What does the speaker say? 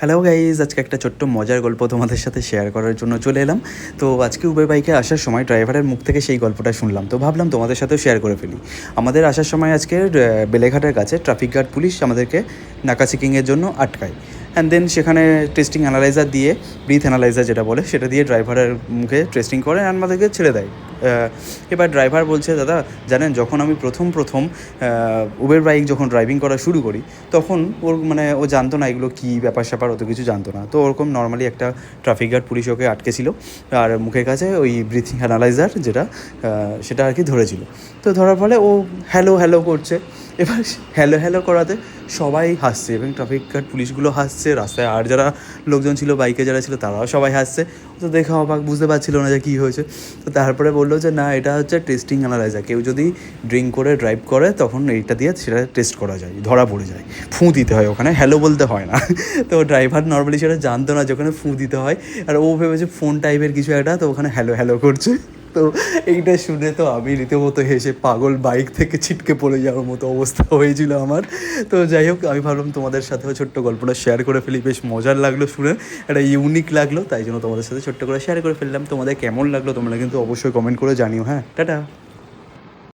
Hello guys, আজকে একটা ছোট্ট মজার গল্প তোমাদের সাথে শেয়ার করার জন্য চলে এলাম। তো আজকে উবের বাইকে আসার সময় ড্রাইভারের মুখ থেকে সেই গল্পটা শুনলাম, তো ভাবলাম তোমাদের সাথেও শেয়ার করে ফেলি। আমাদের আসার সময় আজকে বেলেঘাটের কাছে ট্রাফিক গার্ড পুলিশ আমাদেরকে নাকা চেকিংয়ের জন্য আটকায়। অ্যান্ড দেন সেখানে টেস্টিং অ্যানালাইজার দিয়ে, ব্রিথ অ্যানালাইজার যেটা বলে, সেটা দিয়ে ড্রাইভারের মুখে টেস্টিং করে অ্যান্ড আমাদেরকে ছেড়ে দেয়। এবার ড্রাইভার বলছে, দাদা জানেন, যখন আমি প্রথম উবের বাইক যখন ড্রাইভিং করা শুরু করি, তখন ওর ও জানতো না এগুলো কী ব্যাপার স্যাপার, অত কিছু জানতো না। তো ওরকম নর্মালি একটা ট্রাফিক গার্ড পুলিশ ওকে আটকেছিল আর মুখের কাছে ওই ব্রিথিং অ্যানালাইজার যেটা সেটা আর কি ধরেছিল। তো ধরার ফলে ও হ্যালো হ্যালো করছে। এবার হ্যালো হ্যালো করাতে সবাই হাসছে এবং ট্রাফিক গার্ড পুলিশগুলো হাসছে, রাস্তায় আর যারা লোকজন ছিল, বাইকে যারা ছিল, তারাও সবাই হাসছে। তো দেখে অবাক, বুঝতে পারছিল না যে কী হয়েছে। তো তারপরে বললো যে না, এটা হচ্ছে টেস্টিং অ্যানালাইজার, কেউ যদি ড্রিঙ্ক করে ড্রাইভ করে তখন এইটা দিয়ে সেটা টেস্ট করা যায়, ধরা পড়ে যায়। ফুঁ দিতে হয় ওখানে, হ্যালো বলতে হয় না। তো ড্রাইভার নর্মালি সেটা জানতো না যে ওখানে ফুঁ দিতে হয়, আর ও ভেবেছে ফোন টাইপের কিছু একটা, তো ওখানে হ্যালো হ্যালো করছে। তো এইটা শুনে তো আমি রীতিমতো হেসে পাগল, বাইক থেকে ছিটকে পড়ে যাওয়ার মতো অবস্থা হয়েছিল আমার। তো যাই হোক, আমি ভাবলাম তোমাদের সাথেও ছোট্ট গল্পটা শেয়ার করে ফেলি, বেশ মজার লাগলো শুনে, একটা ইউনিক লাগলো, তাই জন্য তোমাদের সাথে ছোট্ট করে শেয়ার করে ফেললাম। তোমাদের কেমন লাগলো তোমরা কিন্তু অবশ্যই কমেন্ট করে জানিও। হ্যাঁ, টাটা।